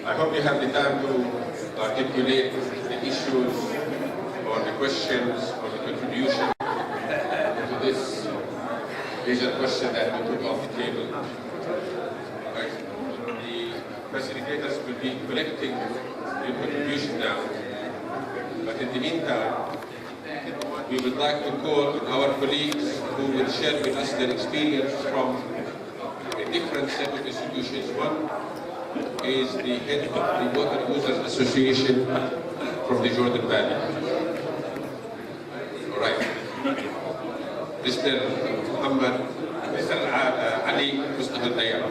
I hope you have the time to articulate the issues or the questions or the contribution to this major question that we took off the table. Right. The facilitators will be collecting your contribution now. But in the meantime, we would like to call on our colleagues who will share with us their experience from a different set of institutions. One is the head of the Water Users Association from the Jordan Valley. All right. Mr. Muhammad, Mr. Ali Mustafa Dayar.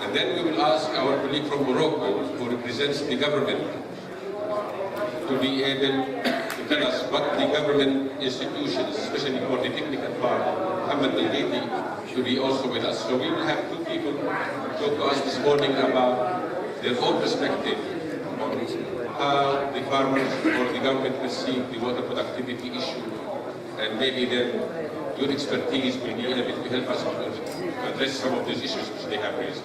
And then we will ask our colleague from Morocco, who represents the government, to be able to tell us what the government institutions, especially for the technical part, Muhammad Al-Gaiti, to be also with us. So we will have two people talk to us this morning about their own perspective on how the farmers or the government perceive the water productivity issue, and maybe then your expertise will be able to help us to address some of these issues which they have raised.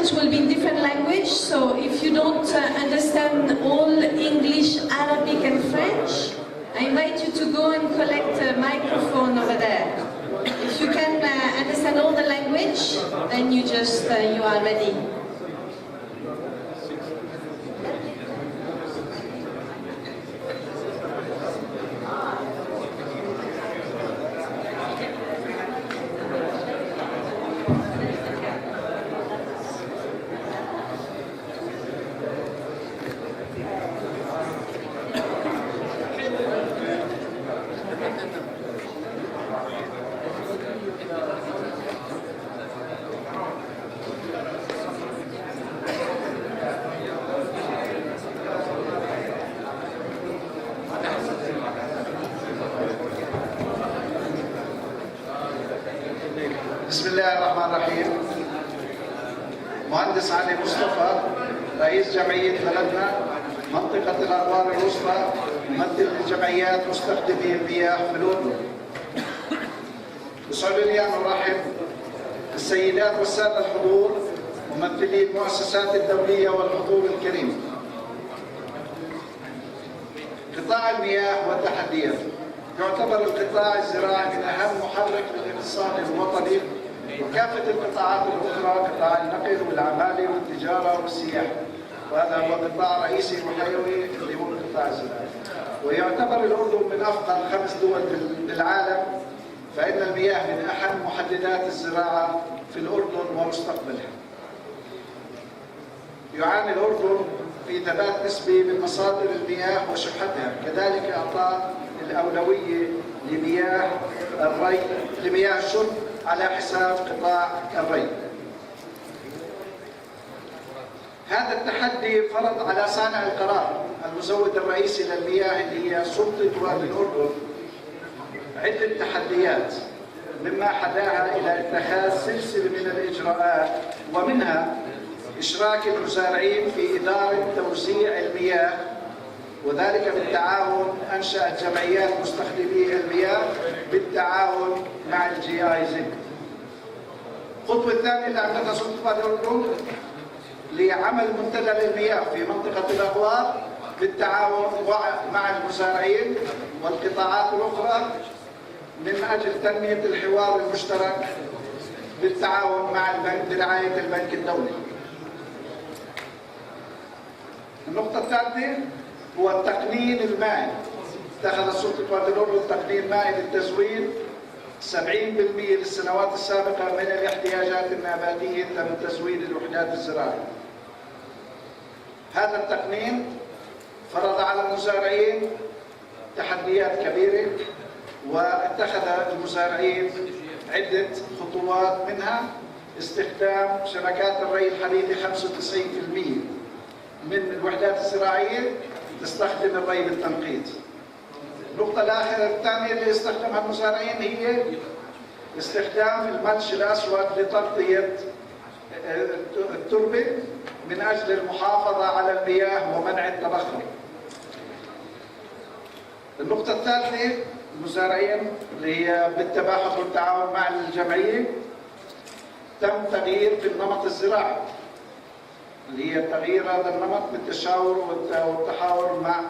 Will be in different language, so if you don't understand all English, Arabic and French, I invite you to go and collect a microphone over there. If you can understand all the language, then you are ready. بسم الله الرحمن الرحيم. مهندس علي مصطفى، رئيس جمعية بلدنا منطقة الأغوار الوسطى، ممثل لجمعيات مستخدمي المياه في الأردن. يسعدني أن أرحب بالسيدات والسادة الحضور، ممثلي المؤسسات الدولية والحضور الكريم. قطاع المياه والتحديات. يعتبر القطاع الزراعي من أهم محرك للاقتصاد الوطني وكافة القطاعات الأخرى، قطاع النقل والعمالة والتجارة والسياحة، وهذا هو قطاع رئيسي وحيوي اللي هو القطاع الزراعي. ويعتبر الأردن من أفقر 5 دول بالعالم، فإن المياه من أهم محددات الزراعة في الأردن ومستقبلها. يعاني الأردن في ثبات نسبي من مصادر المياه وشحتها، كذلك إعطاء الأولوية لمياه الري لمياه الشرب على حساب قطاع الري. هذا التحدي فرض على صانع القرار المزود الرئيسي للمياه اللي هي سلطة وادي الأردن عدة تحديات، مما حداها إلى اتخاذ سلسلة من الإجراءات، ومنها إشراك المزارعين في إدارة توزيع المياه، وذلك بالتعاون. أنشأت جمعيات مستخدمي المياه بالتعاون مع الGIZ. الخطوة الثانية اللي عملتها سلطة وادي الأردن لعمل منتدى للمياه في منطقة الأغوار بالتعاون مع المزارعين والقطاعات الأخرى من أجل تنمية الحوار المشترك بالتعاون مع البنك برعاية البنك الدولي. النقطة الثالثة هو التقنين المائي. اتخذت سلطة وادي الأردن تقنين مائي للتزويد 70% للسنوات السابقة من الاحتياجات النباتية تم تزويد الوحدات الزراعية. هذا التقنين فرض على المزارعين تحديات كبيرة، واتخذ المزارعين عدة خطوات، منها استخدام شبكات الري الحديثة. 95% من الوحدات الزراعية تستخدم الري بالتنقيط. النقطة الثانية اللي استخدمها المزارعين هي استخدام الملش الأسود لتغطية التربة من أجل المحافظة على المياه ومنع التبخر. النقطة الثالثة المزارعين اللي هي بالتباحث والتعاون مع الجمعية، تم تغيير في النمط الزراعي اللي هي تغيير هذا النمط بالتشاور والتحاور مع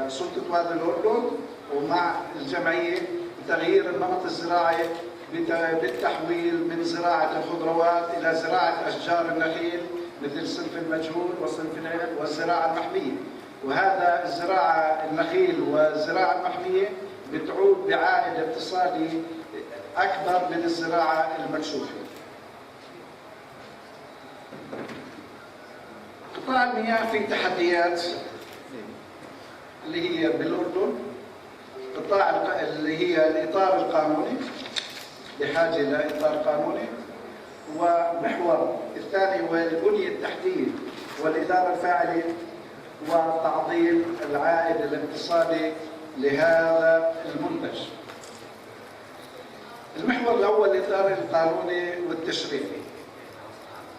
سلطة وادي الأردن ومع الجمعية، تغيير النمط الزراعي بالتحويل من زراعة الخضروات إلى زراعة أشجار النخيل مثل صنف المجهول وصنف العنب والزراعة المحمية. وهذا الزراعة النخيل والزراعة المحمية بتعود بعائد اقتصادي أكبر من الزراعة المكشوفة. قطاع المياه في تحديات اللي هي بالأردن، قطاع اللي هي الإطار القانوني، بحاجة إلى إطار قانوني، ومحور الثاني هو البنية التحتية والإدارة الفاعلة وتعظيم العائد الاقتصادي لهذا المنتج. المحور الأول الإطار القانوني والتشريعي،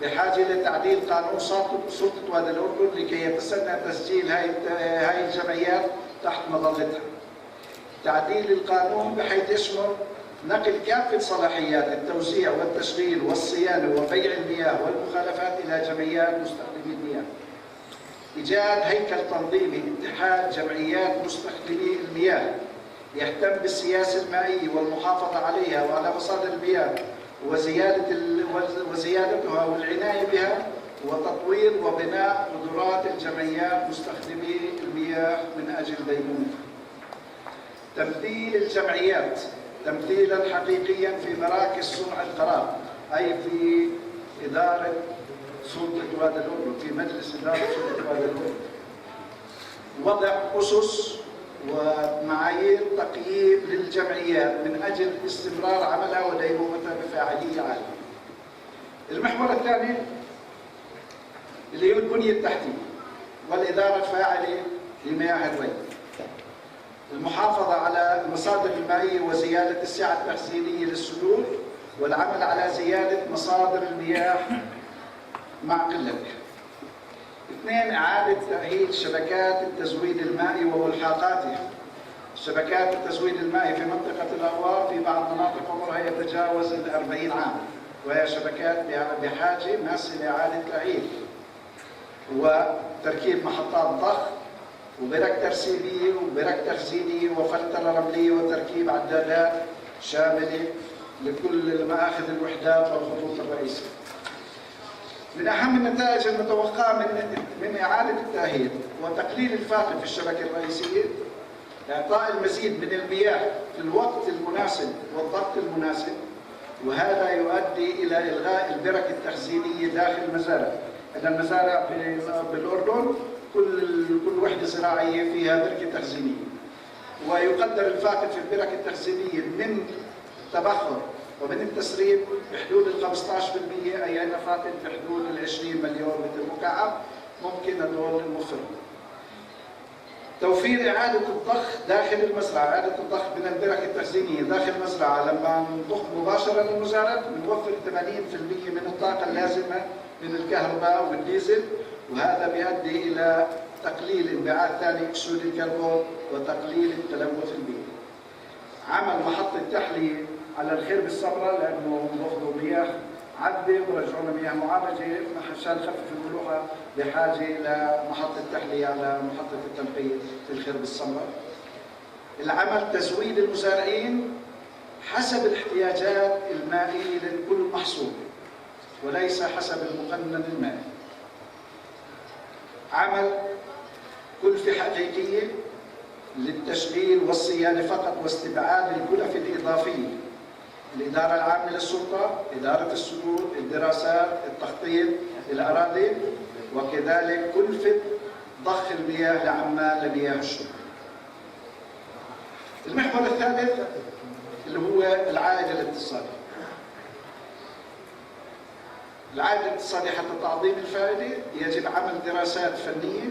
بحاجة لتعديل قانون سلطة وادي الأردن لكي يتسنى تسجيل هاي الجمعيات تحت مظلتها. تعديل القانون بحيث يشمل نقل كافة صلاحيات التوزيع والتشغيل والصيانة وبيع المياه والمخالفات إلى جمعيات مستخدمي المياه. إيجاد هيكل تنظيمي اتحاد جمعيات مستخدمي المياه يهتم بالسياسة المائية والمحافظة عليها وعلى مصادر المياه وزيادتها والعناية بها، وتطوير وبناء قدرات الجمعيات مستخدمي المياه من أجل ديمومتها. تمثيل الجمعيات تمثيلا حقيقيا في مراكز صنع القرار، أي في إدارة سلطة وادي الأردن، في مجلس إدارة سلطة وادي الأردن. وضع أسس ومعايير تقييم للجمعيات من أجل استمرار عملها وديمومتها بفاعلية عالية. المحور الثاني اللي هو البنية التحتية والإدارة الفاعلة لمياه الري، المحافظة على المصادر المائية وزيادة السعة التخزينية للسدود، والعمل على زيادة مصادر المياه مع قلتها. اثنين، إعادة تأهيل شبكات التزويد المائي وملحقاتها. شبكات التزويد المائي في منطقة الأوار في بعض مناطق عمرها يتجاوز 40 عام، وهي شبكات بحاجة ماسة لإعادة تأهيل، وتركيب محطات ضخ وبرك ترسيبية وبرك تخزينية وفلترة رملية وتركيب عدادات شاملة لكل مآخذ الوحدات والخطوط الرئيسية. من أهم النتائج المتوقعة من إعادة التأهيل وتقليل الفاقد في الشبكة الرئيسية، إعطاء المزيد من المياه في الوقت المناسب والضغط المناسب، وهذا يؤدي إلى إلغاء البرك التخزينية داخل المزارع. أن المزارع بالأردن كل وحدة زراعية فيها بركة تخزينية، ويقدر الفاقد في البركة التخزينية من التبخر ومن التسريب بحدود 15%، أي أن فاقد بحدود 20 مليون متر مكعب ممكن هدول المفرد. توفير إعادة الضخ داخل المزرعة، إعادة الضخ من البركة التخزينية داخل المزرعة. لما نضخ مباشرة للمزارع بنوفر 80% من الطاقة اللازمة من الكهرباء والديزل، وهذا بيؤدي إلى تقليل انبعاث ثاني أكسيد الكربون وتقليل التلوث البيئي. عمل محطة تحلية على الخرب السمراء، لأنه بياخذوا مياه عذبة ورجعونا مياه معالجة عشان نخفف الملوحة، بحاجة إلى محطة تحلية على محطة التنقية في الخرب السمراء. العمل تزويد المزارعين حسب الاحتياجات المائية لكل محصول وليس حسب المقنن المائي. عمل كلفة حقيقية للتشغيل والصيانة فقط، واستبعاد الكلف الإضافية. الإدارة العامة للسلطة، إدارة السدود، الدراسات، التخطيط، الأراضي، وكذلك كلفة ضخ المياه لعمال لمياه الشرب. المحور الثالث اللي هو العائد الاقتصادي. العائد الاقتصادي حتى تعظيم الفائدة يجب عمل دراسات فنية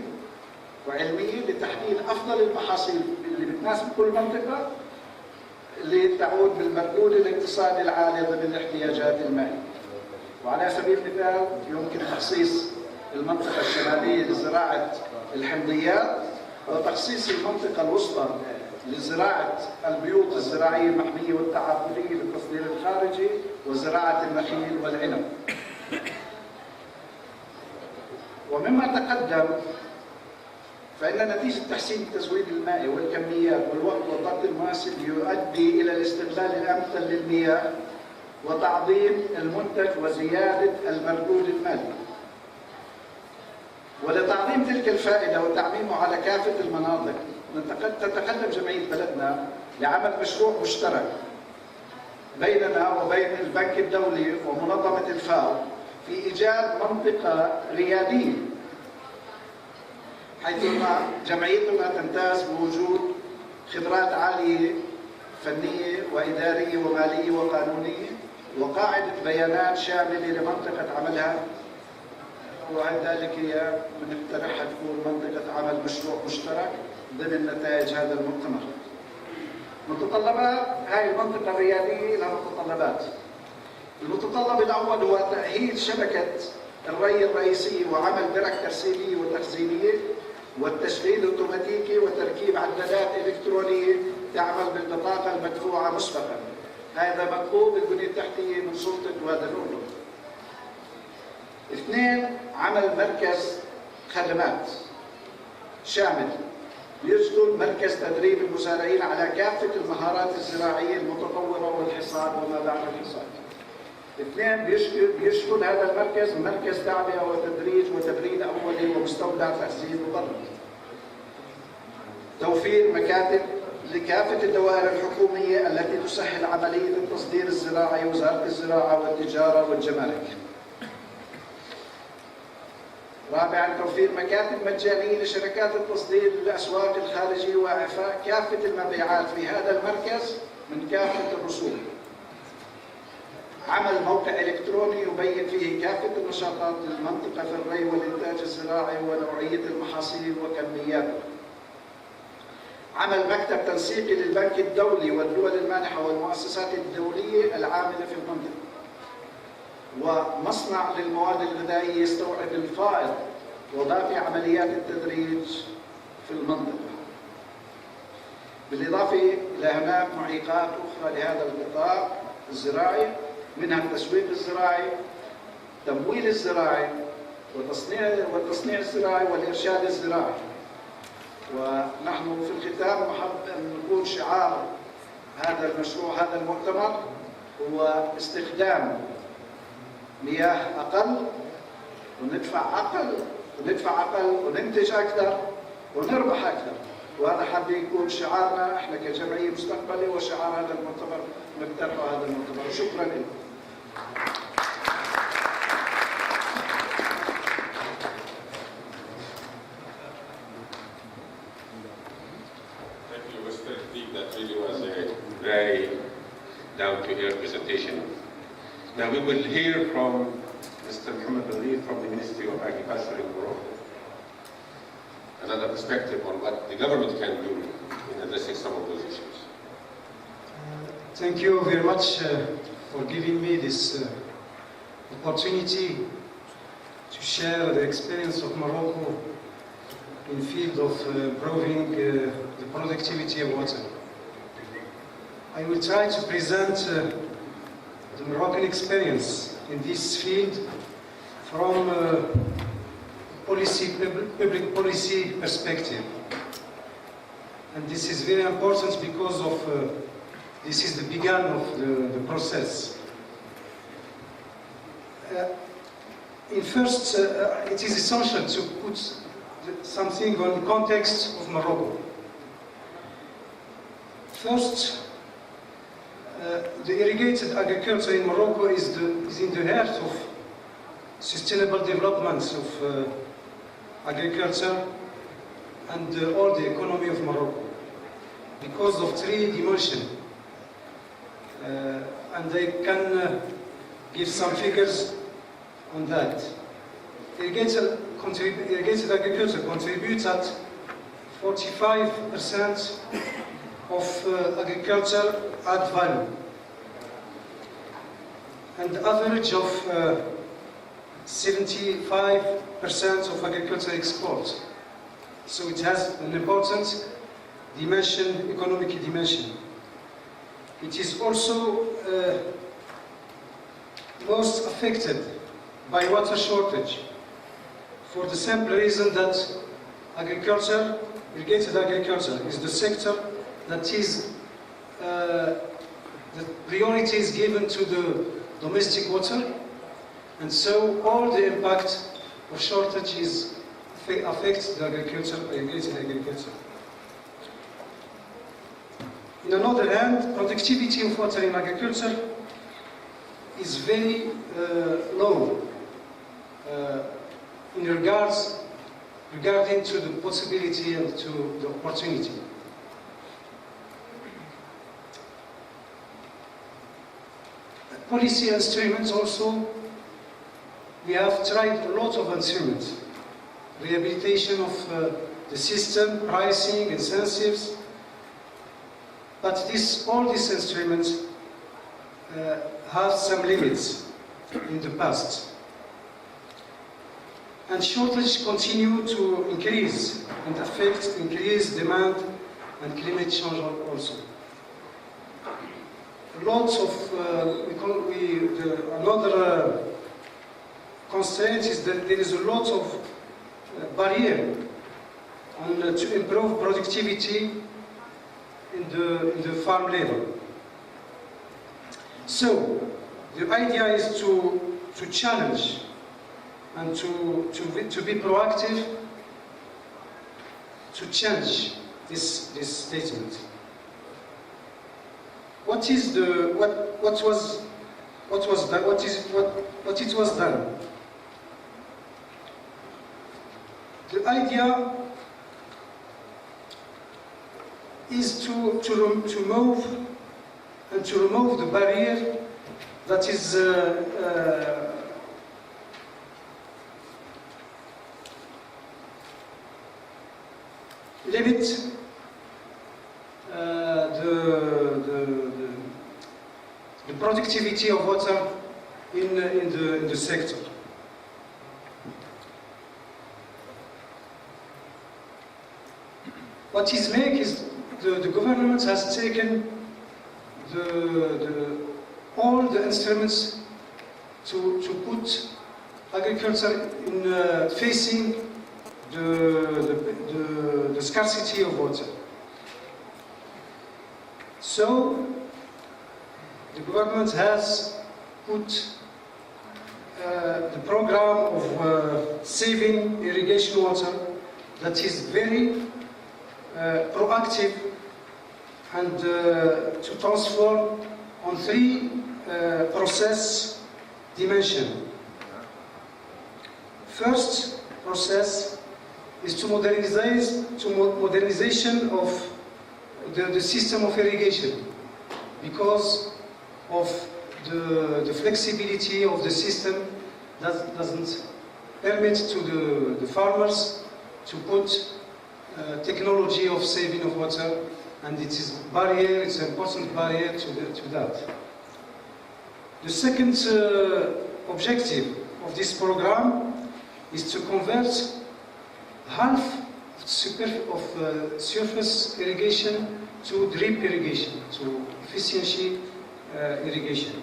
وعلمية لتحديد أفضل المحاصيل اللي بتناسب كل منطقة، اللي تعود بالمردود الاقتصادي العالي ضمن الاحتياجات المالية. وعلى سبيل المثال يمكن تخصيص المنطقة الشمالية لزراعة الحمضيات، وتخصيص المنطقة الوسطى لزراعة البيوت الزراعية المحمية والتعاقدية للتصدير الخارجي وزراعة النخيل والعنب. ومما تقدم فإن نتيجة تحسين التزويد المائي والكميات والوقت والضغط المناسب يؤدي إلى الاستغلال الأمثل للمياه وتعظيم المنتج وزيادة المردود المالي. ولتعظيم تلك الفائدة وتعميمه على كافة المناطق تتقدم جمعية بلدنا لعمل مشروع مشترك بيننا وبين البنك الدولي ومنظمة الفاو في إيجاد منطقة ريادية، حيث جمعيتنا تمتاز بوجود خبرات عالية فنية وإدارية ومالية وقانونية وقاعدة بيانات شاملة لمنطقة عملها، وذلك هي بنقترحها تكون منطقة عمل مشروع مشترك ضمن نتائج هذا المؤتمر. متطلبات هذه المنطقة الريادية لها متطلبات. المتطلب الأول هو تأهيل شبكة الري الرئيسية وعمل برك ترسيبية وتخزينية والتشغيل الأوتوماتيكي وتركيب عدادات إلكترونية تعمل بالبطاقة المدفوعة مسبقا. هذا مطلوب البنية التحتية من سلطة وادي الأردن. اثنين، عمل مركز خدمات شامل يشغل مركز تدريب المزارعين على كافة المهارات الزراعية المتطورة والحصاد وما بعد الحصاد. اثنين، بيشغل هذا المركز مركز تعبئة وتدريج وتبريد أولي ومستودع تخزين وبرد. توفير مكاتب لكافة الدوائر الحكومية التي تسهل عملية التصدير الزراعي، وزارة الزراعة والتجارة والجمارك. رابعاً، توفير مكاتب مجانية لشركات التصدير للأسواق الخارجية وإعفاء كافة المبيعات في هذا المركز من كافة الرسوم. عمل موقع إلكتروني يبين فيه كافة النشاطات للمنطقة في الري والإنتاج الزراعي ونوعية المحاصيل وكمياتها. عمل مكتب تنسيقي للبنك الدولي والدول المانحة والمؤسسات الدولية العاملة في المنطقة. ومصنع للمواد الغذائية يستوعب الفائض وضافي عمليات التدريج في المنطقة. بالإضافة إلى هناك معيقات أخرى لهذا القطاع الزراعي، منها التسويق الزراعي، تمويل الزراعي، والتصنيع الزراعي والإرشاد الزراعي. ونحن في الختام نحب أن نقول شعار هذا المشروع، هذا المؤتمر، هو استخدام مياه أقل وندفع أقل وننتج أكثر ونربح أكثر. وهذا حد يكون شعارنا احنا كجمعية مستقبلي وشعار هذا المؤتمر نقترحه هذا المؤتمر. وشكرا لكم. Thank you, Mr. Deep. That really was a very down-to-earth presentation. Now we will hear from Mr. Mohammed Al-Rif from the Ministry of Agriculture in Morocco. Another perspective on what the government can do in addressing some of those issues. Thank you very much for giving me this opportunity to share the experience of Morocco in the field of improving the productivity of water. I will try to present the Moroccan experience in this field from public policy perspective. And this is very important because of this is the beginning of the process. It is essential to put something on the context of Morocco. First, the irrigated agriculture in Morocco is in the heart of sustainable development of agriculture and all the economy of Morocco because of three dimensions. And I can give some figures on that. Irrigated agriculture contributes at 45% of agriculture add value. and average of 75% of agricultural exports. So it has an important dimension, economic dimension. It is also most affected by water shortage, for the simple reason that agriculture, irrigated agriculture, is the sector that is the priority is given to the domestic water, and so all the impact of shortage affects the agriculture, irrigated agriculture. On the other hand, productivity of water in agriculture is very low in regarding to the possibility and to the opportunity. Policy instruments also, we have tried a lot of instruments. Rehabilitation of the system, pricing, incentives, but all these instruments have some limits in the past. And shortage continue to increase and affect increased demand and climate change also. Lots of, another constraint is that there is a lot of barrier to improve productivity in the farm level. So the idea is to challenge and to be proactive to change this statement. What it was done. The idea is to move and to remove the barrier that is limit the productivity of water in the sector. What is made is the government has taken all the instruments to put agriculture in facing the scarcity of water. So the government has put the program of saving irrigation water that is very proactive and to transform on three process dimensions. First process is to modernization of the system of irrigation, because of the flexibility of the system that doesn't permit to the farmers to put technology of saving of water, and it's an important barrier to that. The second objective of this program is to convert half of surface irrigation to drip irrigation, to efficiency irrigation.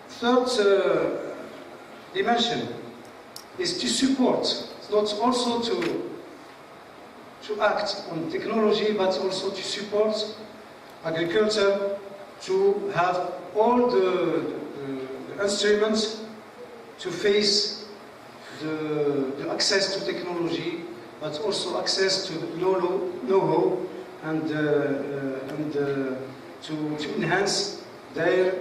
Third dimension is to support, not also to act on technology, but also to support agriculture to have all the instruments to face the access to technology, but also access to know-how and to enhance their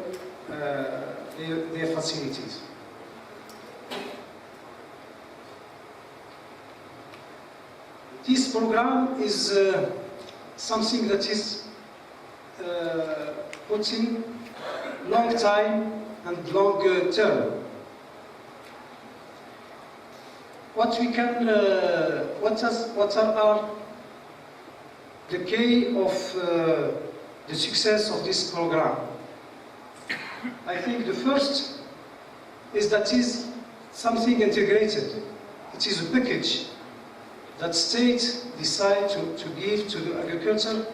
facilities. This program is something that is putting long time and long term. What are the key of the success of this program? I think the first is that it is something integrated. It is a package that states decide to give to the agriculture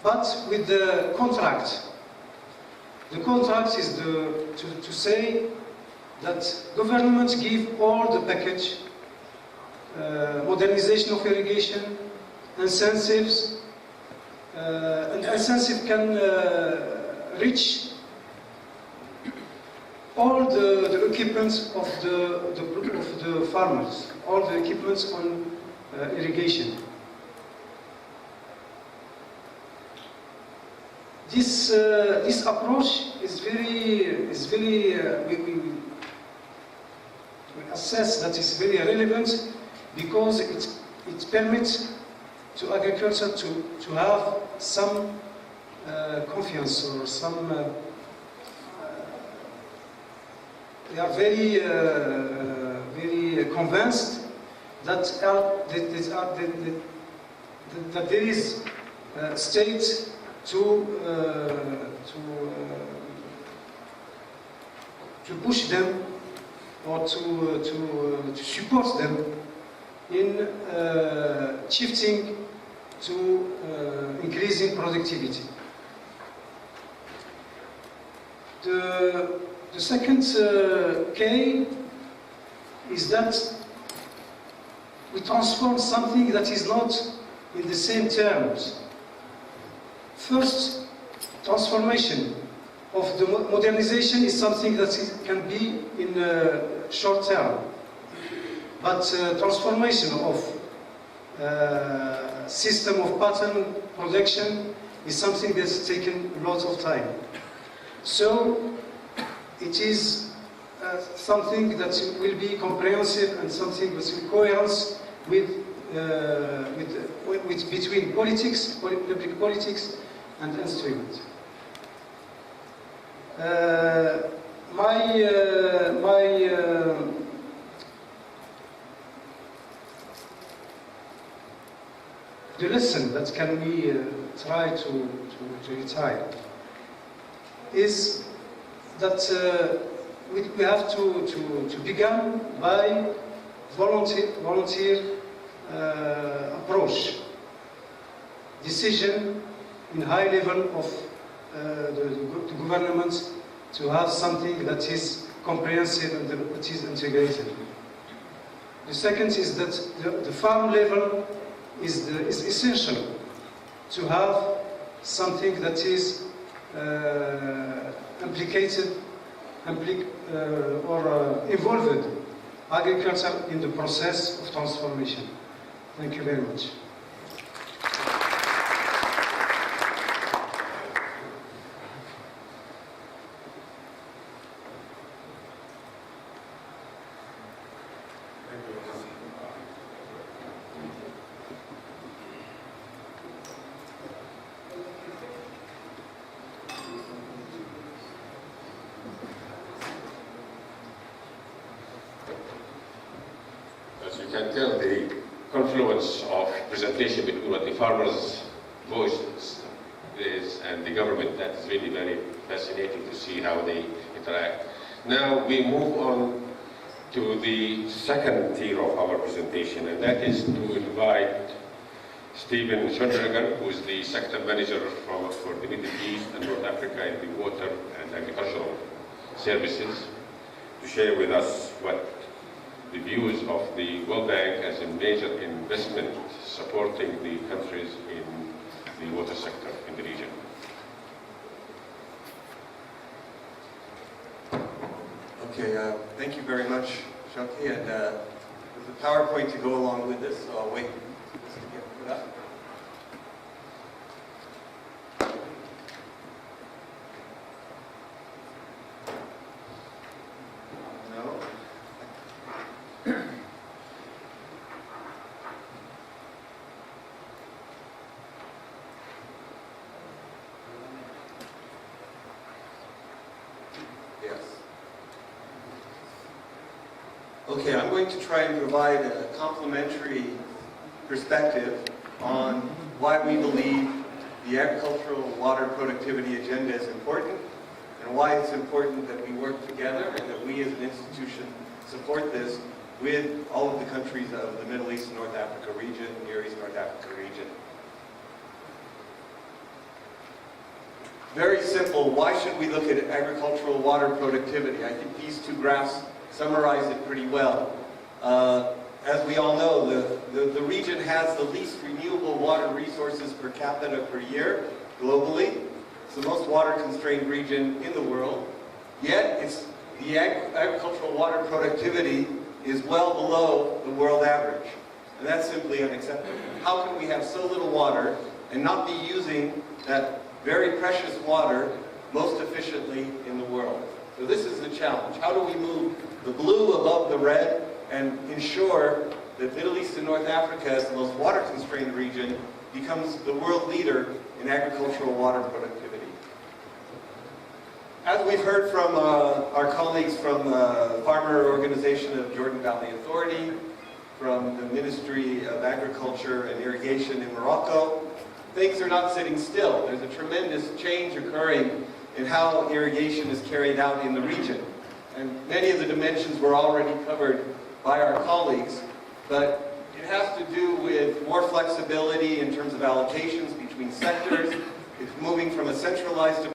but with the contract. The contract is to say that governments give all the package, modernization of irrigation, incentives, and incentive can reach all the equipment of the farmers, all the equipments on irrigation. This approach is very we assess that it's very relevant because it permits to agriculture to have some confiance or some they are very convinced that that there is state to push them or to support them in shifting to increasing productivity. The second K is that we transform something that is not in the same terms. First, transformation of the modernization is something that can be in short term. But transformation of system of pattern production is something that's taken a lot of time. So it is something that will be comprehensive and something that's in coherence with between politics, public politics, and instrument. The lesson that can we try to retire is that we have to begin by volunteer approach, decision in high level of the government to have something that is comprehensive and that is integrated. The second is that the farm level is essential to have something that is involved agriculture in the process of transformation. Thank you very much. As you can tell, the confluence of presentation between what the farmers' voice is and the government, that is really very fascinating to see how they interact. Now we move on to the second tier of our presentation, and that is to invite Stephen Schoenberger, who is the Sector Manager for the Middle East and North Africa in the Water and Agricultural Services, to share with us what the views of the World Bank as a major investment supporting the countries in the water sector in the region. Okay, thank you very much, Shawki, and there's a PowerPoint to go along with this, so I'll wait for this to get put up. Okay, I'm going to try and provide a complementary perspective on why we believe the agricultural water productivity agenda is important and why it's important that we work together and that we as an institution support this with all of the countries of the Middle East and North Africa region, Near East North Africa region. Very simple, why should we look at agricultural water productivity? I think these two graphs summarize it pretty well. As we all know, the region has the least renewable water resources per capita per year globally. It's the most water-constrained region in the world. Yet, the agricultural water productivity is well below the world average. And that's simply unacceptable. How can we have so little water and not be using that very precious water most efficiently in the world? So this is the challenge. How do we move the blue above the red and ensure that Middle East and North Africa, as the most water-constrained region, becomes the world leader in agricultural water productivity? As we've heard from our colleagues from the Farmer Organization of Jordan Valley Authority, from the Ministry of Agriculture and Irrigation in Morocco, things are not sitting still. There's a tremendous change occurring in how irrigation is carried out in the region. And many of the dimensions were already covered by our colleagues, but it has to do with more flexibility in terms of allocations between sectors. It's moving from a centralized